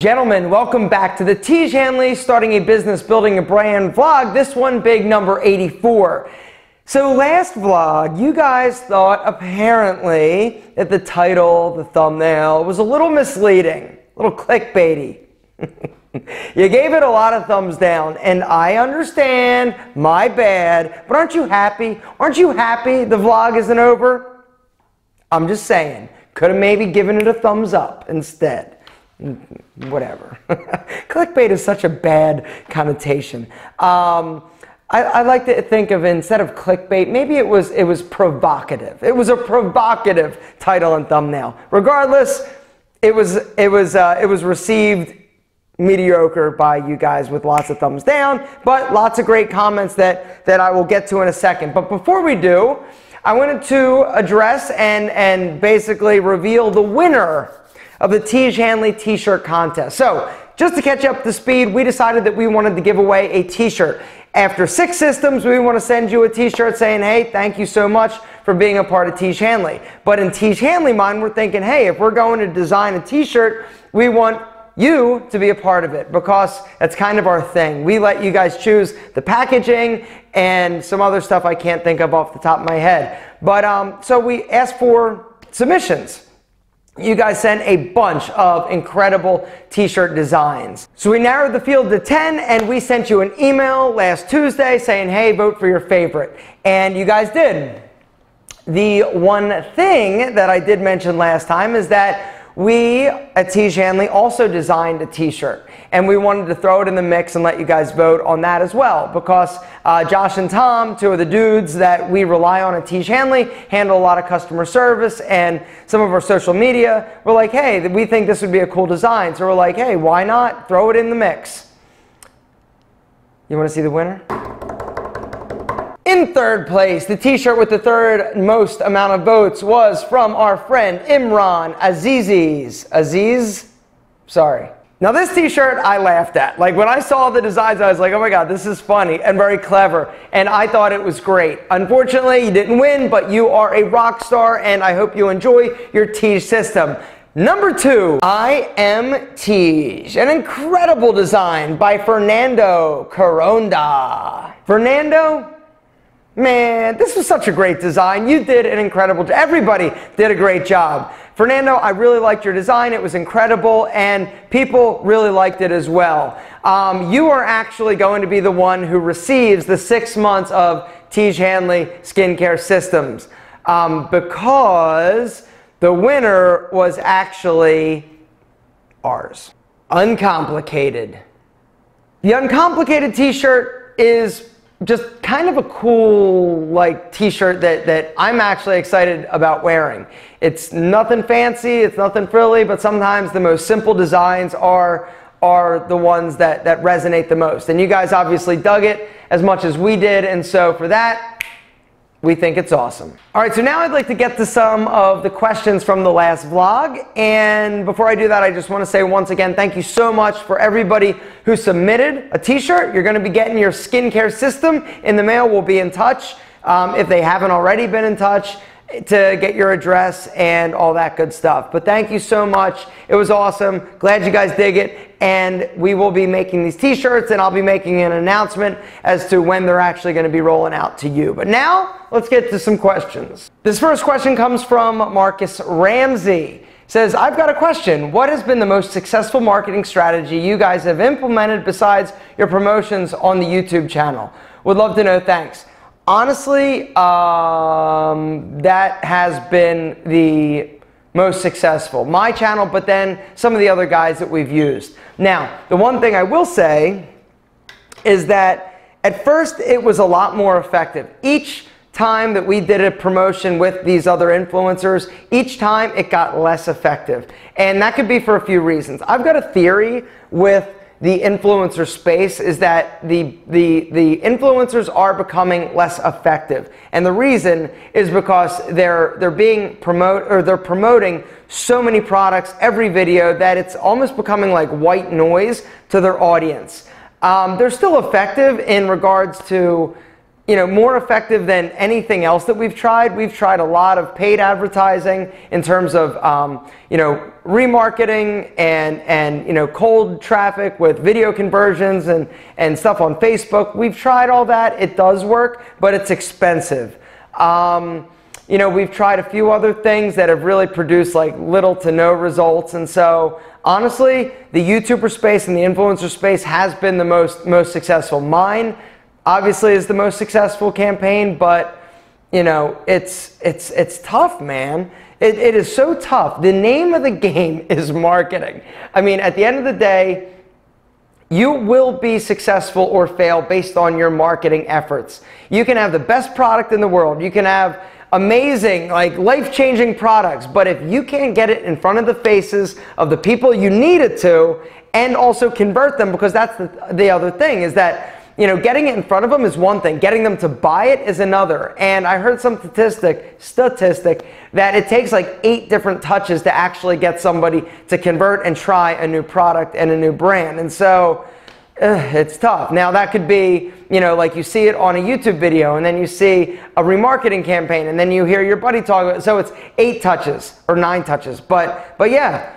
Gentlemen, welcome back to the Tiege Hanley Starting a Business, Building a Brand vlog. This one big, number 84. So last vlog, you guys thought apparently that the title, the thumbnail, was a little misleading, a little clickbaity. You gave it a lot of thumbs down, and I understand, my bad, but aren't you happy? Aren't you happy the vlog isn't over? I'm just saying, could have maybe given it a thumbs up instead. Whatever. Clickbait is such a bad connotation. I like to think of, instead of clickbait, maybe it was provocative. It was a provocative title and thumbnail. Regardless, it was received mediocre by you guys with lots of thumbs down, but lots of great comments that I will get to in a second. But before we do, I wanted to address and basically reveal the winner of the Tiege Hanley t-shirt contest. So just to catch up to speed, we decided that we wanted to give away a t-shirt. After 6 systems, we want to send you a t-shirt saying, hey, thank you so much for being a part of Tiege Hanley. But in Tiege Hanley mind, we're thinking, hey, if we're going to design a t-shirt, we want you to be a part of it, because that's kind of our thing. We let you guys choose the packaging and some other stuff I can't think of off the top of my head. But so we asked for submissions. You guys sent a bunch of incredible t-shirt designs. So we narrowed the field to 10, and we sent you an email last Tuesday saying, hey, vote for your favorite. And you guys did. The one thing that I did mention last time is that we at Tiege Hanley also designed a t-shirt, and we wanted to throw it in the mix and let you guys vote on that as well, because Josh and Tom, 2 of the dudes that we rely on at Tiege Hanley, handle a lot of customer service and some of our social media. We're like, hey, we think this would be a cool design, so we're like, hey, why not throw it in the mix? You want to see the winner? In third place, the t-shirt with the third most amount of votes was from our friend Imran Aziz. Sorry. Now this t-shirt I laughed at. Like when I saw the designs, I was like, oh my God, this is funny and very clever. And I thought it was great. Unfortunately, you didn't win, but you are a rock star, and I hope you enjoy your Tiege system. Number 2, I Am Tiege, an incredible design by Fernando Coronda. Fernando? Man, this was such a great design. You did an incredible job. Everybody did a great job. Fernando, I really liked your design. It was incredible, and people really liked it as well. You are actually going to be the one who receives the 6 months of Tiege Hanley skincare systems, because the winner was actually ours. Uncomplicated. The Uncomplicated t-shirt is just kind of a cool t-shirt that I'm actually excited about wearing. It's nothing fancy, it's nothing frilly, but sometimes the most simple designs are the ones that resonate the most. And you guys obviously dug it as much as we did, and so for that, we think it's awesome. All right, so now I'd like to get to some of the questions from the last vlog. And before I do that, I just want to say once again, thank you so much for everybody who submitted a t-shirt. You're going to be getting your skincare system in the mail. We'll be in touch if they haven't already been in touch to get your address and all that good stuff. But thank you so much. It was awesome. Glad you guys dig it. And we will be making these t-shirts, and I'll be making an announcement as to when they're actually going to be rolling out to you. But now, let's get to some questions. This first question comes from Marcus Ramsey. It says, I've got a question. What has been the most successful marketing strategy you guys have implemented besides your promotions on the YouTube channel? Would love to know, thanks. Honestly, that has been the most successful. My channel, but then some of the other guys that we've used. Now, the one thing I will say is that at first it was a lot more effective. Each time that we did a promotion with these other influencers, each time it got less effective. And that could be for a few reasons. I've got a theory with the influencer space is that the influencers are becoming less effective, and the reason is because they're promoting so many products every video that it's almost becoming like white noise to their audience. They're still effective in regards to more effective than anything else that we've tried. We've tried a lot of paid advertising in terms of, remarketing and cold traffic with video conversions and stuff on Facebook. We've tried all that. It does work, but it's expensive. We've tried a few other things that have really produced like little to no results. And so honestly, the YouTuber space and the influencer space has been the most successful. Mine obviously is the most successful campaign, but it's tough, man. It is so tough. The name of the game is marketing. I mean, at the end of the day, you will be successful or fail based on your marketing efforts. You can have the best product in the world. You can have amazing, like life-changing products, but if you can't get it in front of the faces of the people you need it to, and also convert them, because that's the other thing, is that getting it in front of them is one thing. Getting them to buy it is another. And I heard some statistic that it takes like 8 different touches to actually get somebody to convert and try a new product and a new brand. And so it's tough. Now that could be, like you see it on a YouTube video, and then you see a remarketing campaign, and then you hear your buddy talk about it. So it's 8 touches or 9 touches. But yeah.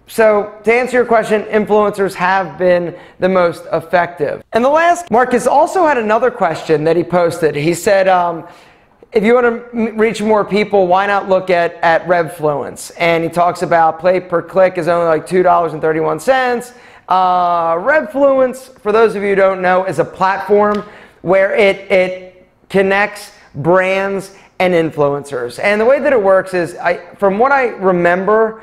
So to answer your question, influencers have been the most effective. And the last, Marcus also had another question that he posted. He said, if you want to reach more people, why not look at Revfluence? And he talks about pay per click is only like $2.31. Revfluence, for those of you who don't know, is a platform where it connects brands and influencers. And the way that it works is, from what I remember,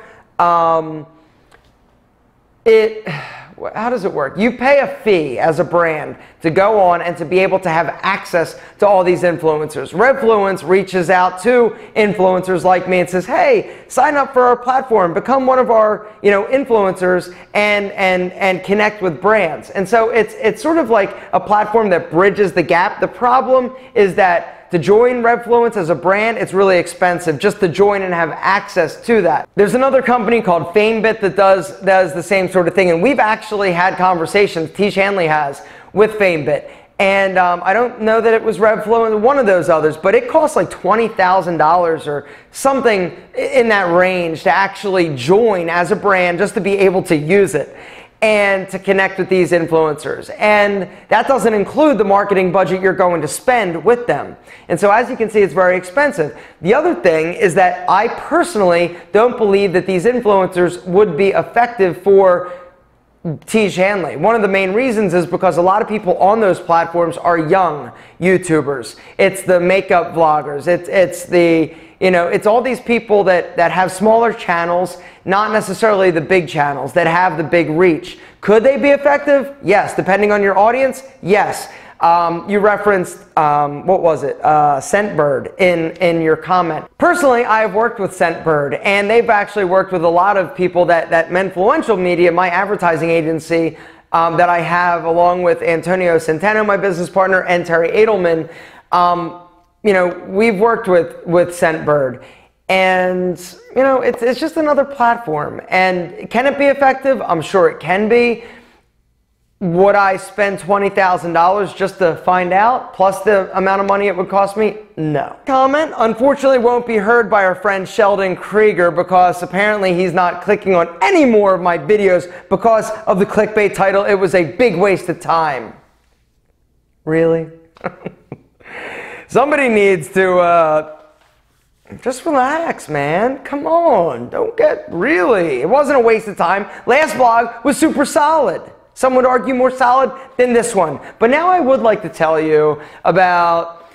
how does it work? You pay a fee as a brand to go on and to be able to have access to all these influencers. Revfluence reaches out to influencers like me and says, hey, sign up for our platform, become one of our influencers, and connect with brands. And so it's sort of like a platform that bridges the gap. The problem is that to join Revfluence as a brand, it's really expensive just to join and have access to that. There's another company called FameBit that does the same sort of thing, and we've actually had conversations, Tiege Hanley has, with FameBit. And I don't know that it was Revfluence, one of those others, but it costs like $20,000 or something in that range to actually join as a brand just to be able to use it and to connect with these influencers. And that doesn't include the marketing budget you're going to spend with them. And so as you can see, it's very expensive. The other thing is that I personally don't believe that these influencers would be effective for Tiege Hanley. One of the main reasons is because a lot of people on those platforms are young YouTubers. It's the makeup vloggers. It's all these people that have smaller channels, not necessarily the big channels that have the big reach. Could they be effective? Yes. Depending on your audience? Yes. You referenced, what was it? Scentbird in your comment. Personally, I have worked with Scentbird, and they've actually worked with a lot of people that Menfluential Media, my advertising agency, that I have, along with Antonio Centeno, my business partner, and Terry Edelman. We've worked with Scentbird, and it's just another platform. And can it be effective? I'm sure it can be. Would I spend $20,000 just to find out, plus the amount of money it would cost me? No. Comment, unfortunately, won't be heard by our friend Sheldon Krieger, because apparently he's not clicking on any more of my videos because of the clickbait title. It was a big waste of time. Really? Somebody needs to just relax, man. Come on. Don't get really. It wasn't a waste of time. Last vlog was super solid. Some would argue more solid than this one. But now I would like to tell you about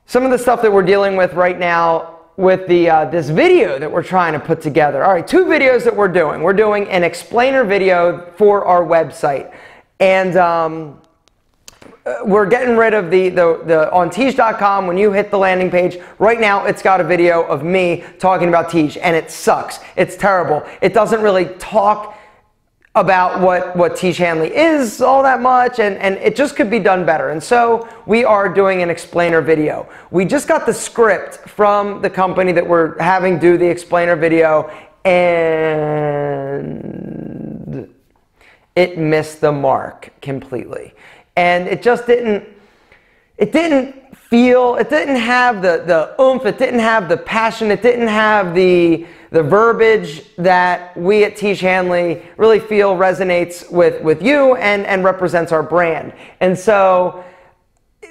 some of the stuff that we're dealing with right now with this video that we're trying to put together. All right, 2 videos that we're doing. We're doing an explainer video for our website. And we're getting rid of on Tiege.com, when you hit the landing page, right now it's got a video of me talking about Tiege, and it sucks. It's terrible. It doesn't really talk about what Tiege Hanley is all that much, and it just could be done better. And so we are doing an explainer video. We just got the script from the company that we're having do the explainer video, and it missed the mark completely. And it just didn't feel, it didn't have the oomph, it didn't have the passion, it didn't have the verbiage that we at Tiege Hanley really feel resonates with you and represents our brand. And so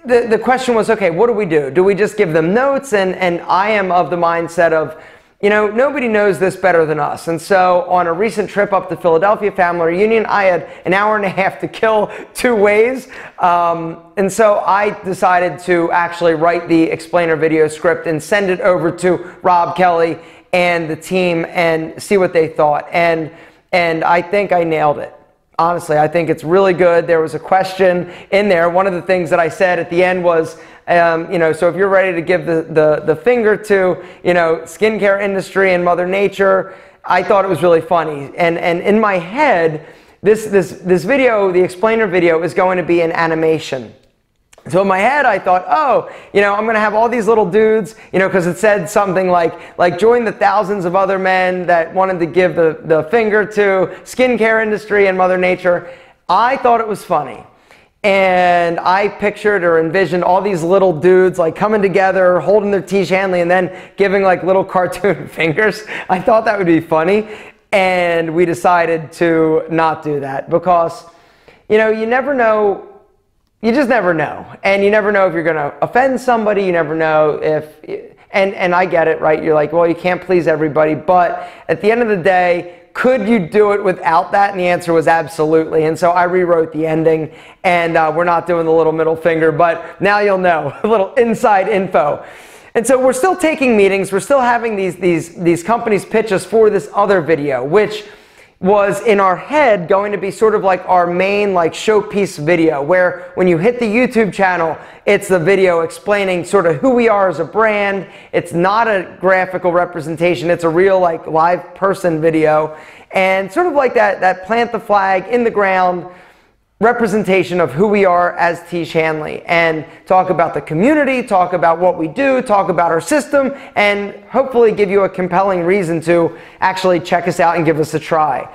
the question was, okay, what do we do? Do we just give them notes? And I am of the mindset of, you know, nobody knows this better than us. And so on a recent trip up to Philadelphia family reunion, I had an hour and a half to kill 2 ways. And so I decided to actually write the explainer video script and send it over to Rob Kelly and the team and see what they thought. And I think I nailed it. Honestly, I think it's really good. There was a question in there. One of the things that I said at the end was, you know, so if you're ready to give the finger to, you know, skincare industry and Mother Nature, I thought it was really funny. And in my head, this video, the explainer video, is going to be an animation. So in my head, I thought, oh, you know, I'm going to have all these little dudes, you know, because it said something like join the thousands of other men that wanted to give the finger to skincare industry and Mother Nature. I thought it was funny. And I pictured or envisioned all these little dudes like coming together, holding their Tiege Hanley, and then giving like little cartoon fingers. I thought that would be funny. And we decided to not do that because, you know, you never know. You just never know. And you never know if you're going to offend somebody. You never know if, and I get it, right? You're like, well, you can't please everybody. But at the end of the day, could you do it without that? And the answer was absolutely. And so I rewrote the ending, and we're not doing the little middle finger, but now you'll know, a little inside info. And so we're still taking meetings. We're still having these companies pitch us for this other video, which was in our head going to be sort of like our main like showpiece video, where when you hit the YouTube channel, it's the video explaining sort of who we are as a brand. It's not a graphical representation, it's a real like live person video, and sort of like that plant the flag in the ground representation of who we are as Tiege Hanley, and talk about the community, talk about what we do, talk about our system, and hopefully give you a compelling reason to actually check us out and give us a try.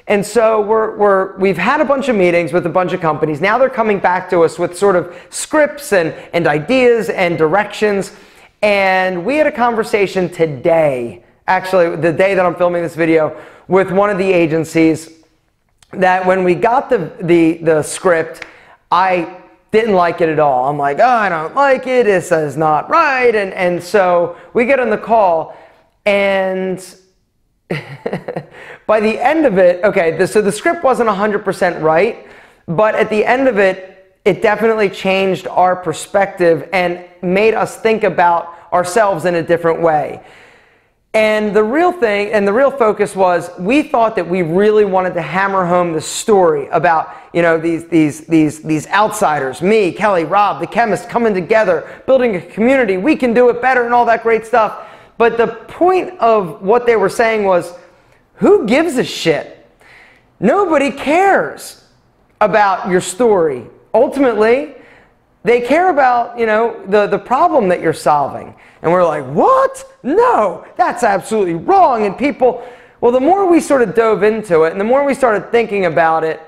And so we've had a bunch of meetings with a bunch of companies. Now they're coming back to us with sort of scripts and ideas and directions. And we had a conversation today, actually the day that I'm filming this video, with one of the agencies that when we got the script, I didn't like it at all. I'm like, oh, I don't like it. This is not right. And so we get on the call, and by the end of it, okay, so the script wasn't 100% right, but at the end of it, it definitely changed our perspective and made us think about ourselves in a different way. And the real thing, and the real focus was, we thought that we really wanted to hammer home the story about, you know, these outsiders, me, Kelly, Rob, the chemist, coming together, building a community, we can do it better, and all that great stuff. But the point of what they were saying was, who gives a shit? Nobody cares about your story. Ultimately, they care about, you know, the problem that you're solving. And we're like, what? No, that's absolutely wrong. And people, well, the more we sort of dove into it and the more we started thinking about it,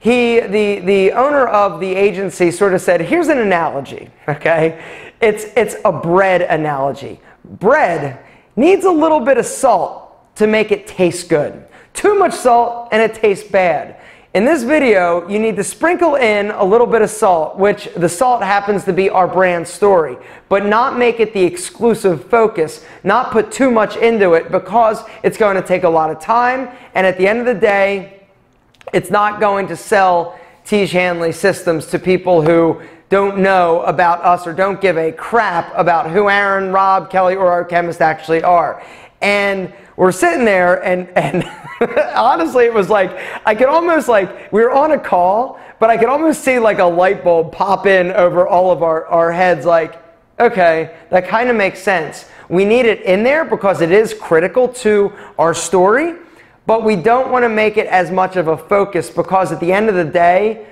the owner of the agency sort of said, here's an analogy, okay? It's a bread analogy. Bread needs a little bit of salt to make it taste good. Too much salt and it tastes bad. In this video, you need to sprinkle in a little bit of salt, which the salt happens to be our brand story, but not make it the exclusive focus, not put too much into it, because it's going to take a lot of time, and at the end of the day, it's not going to sell Tiege Hanley systems to people who don't know about us or don't give a crap about who Aaron, Rob, Kelly, or our chemist actually are. And we're sitting there, and honestly, it was like, I could almost like, we were on a call, but I could almost see like a light bulb pop in over all of our heads, like, okay, that kind of makes sense. We need it in there because it is critical to our story, but we don't want to make it as much of a focus, because at the end of the day,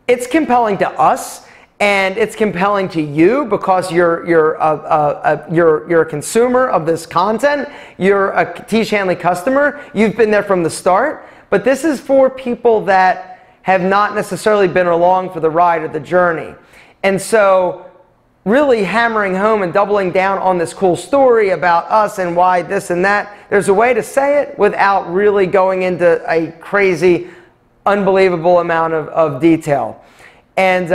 it's compelling to us. And it's compelling to you because you're a consumer of this content. You're a Tiege Hanley customer. You've been there from the start. But this is for people that have not necessarily been along for the ride or the journey. And so really hammering home and doubling down on this cool story about us and why this and that. There's a way to say it without really going into a crazy, unbelievable amount of detail. And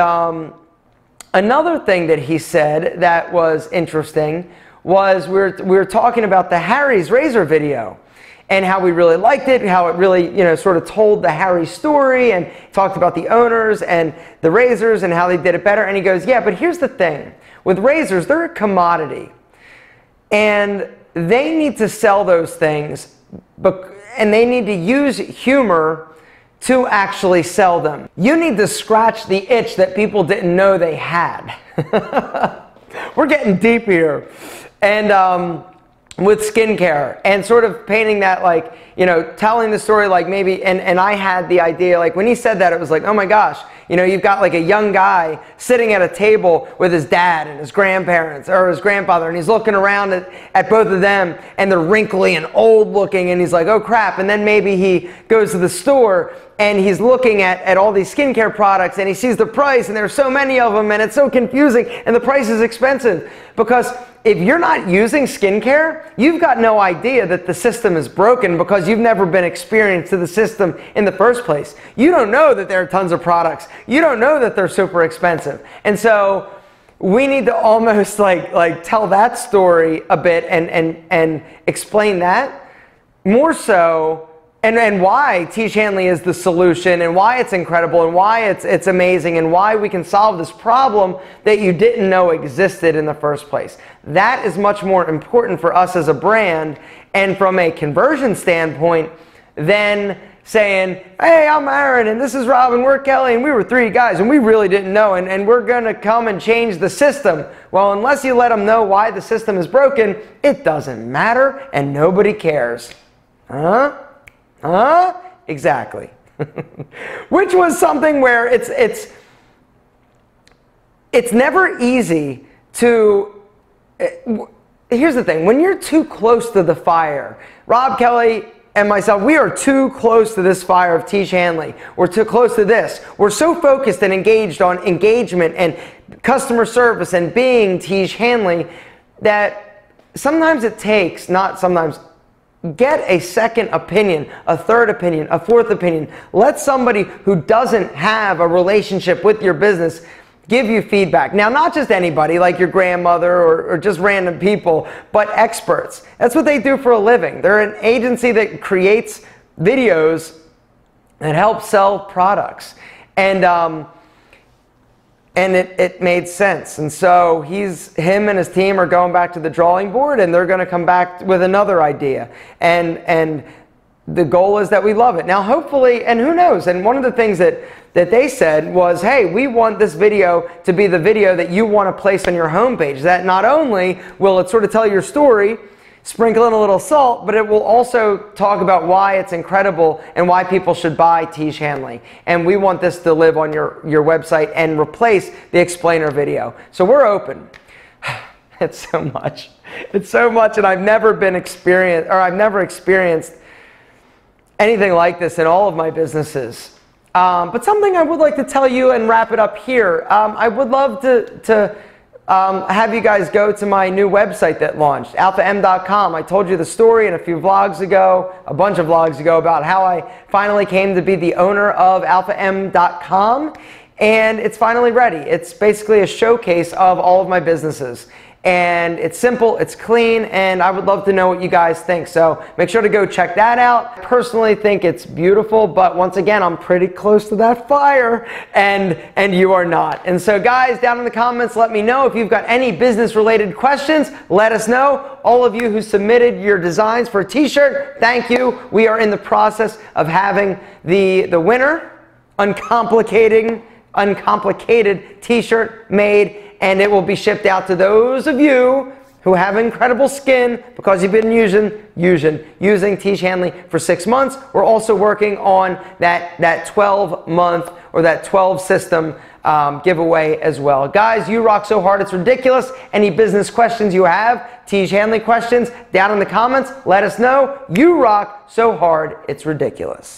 another thing that he said that was interesting was we were talking about the Harry's razor video and how we really liked it, how it really, you know, sort of told the Harry story and talked about the owners and the razors and how they did it better. And he goes, yeah, but here's the thing. With razors, they're a commodity. And they need to sell those things, and they need to use humor to actually sell them. You need to scratch the itch that people didn't know they had. We're getting deep here. And with skincare and sort of painting that, like, you know, telling the story like maybe, and I had the idea, like when he said that, it was like, oh my gosh, you know, you've got like a young guy sitting at a table with his dad and his grandparents or his grandfather, and he's looking around at both of them, and they're wrinkly and old looking, and he's like, oh crap. And then maybe he goes to the store and he's looking at all these skincare products, and he sees the price, and there's so many of them, and it's so confusing, and the price is expensive. Because if you're not using skincare, you've got no idea that the system is broken because you've never been experienced to the system in the first place. You don't know that there are tons of products. You don't know that they're super expensive. And so we need to almost like tell that story a bit and explain that more so. And why Tiege Hanley is the solution, and why it's incredible, and why it's amazing, and why we can solve this problem that you didn't know existed in the first place. That is much more important for us as a brand and from a conversion standpoint than saying, hey, I'm Aaron, and this is Rob, and we're Kelly, and we were 3 guys, and we really didn't know, and we're going to come and change the system. Well, unless you let them know why the system is broken, it doesn't matter, and nobody cares. Huh? Huh? Exactly. Which was something where it's never easy to... Here's the thing. When you're too close to the fire, Rob, Kelly, and myself, we are too close to this fire of Tiege Hanley. We're too close to this. We're so focused and engaged on engagement and customer service and being Tiege Hanley that sometimes it takes, not sometimes, get a second opinion, a third opinion, a fourth opinion. Let somebody who doesn't have a relationship with your business give you feedback. Now, not just anybody like your grandmother or just random people, but experts. That's what they do for a living. They're an agency that creates videos that help sell products. And it made sense. And so him and his team are going back to the drawing board, and they're going to come back with another idea. And the goal is that we love it. Now, hopefully, and who knows, and one of the things that they said was, hey, we want this video to be the video that you want to place on your homepage. That not only will it sort of tell your story, sprinkle in a little salt, but it will also talk about why it's incredible and why people should buy Tiege Hanley. And we want this to live on your website and replace the explainer video. So we're open. It's so much. It's so much, and I've never experienced anything like this in all of my businesses. But something I would like to tell you and wrap it up here. I would love to have you guys go to my new website that launched, alpha-m.com. I told you the story in a few vlogs ago, a bunch of vlogs ago, about how I finally came to be the owner of alpha-m.com, and it's finally ready. It's basically a showcase of all of my businesses. And it's simple, it's clean, and I would love to know what you guys think. So make sure to go check that out. I personally think it's beautiful, but once again, I'm pretty close to that fire, and you are not. And so guys, down in the comments, let me know if you've got any business-related questions. Let us know. All of you who submitted your designs for a t-shirt, thank you. We are in the process of having the winner, Uncomplicated t-shirt made, and it will be shipped out to those of you who have incredible skin because you've been using Tiege Hanley for 6 months. We're also working on that 12-month or that 12 system giveaway as well. Guys, you rock so hard, it's ridiculous. Any business questions you have, Tiege Hanley questions, down in the comments, let us know. You rock so hard, it's ridiculous.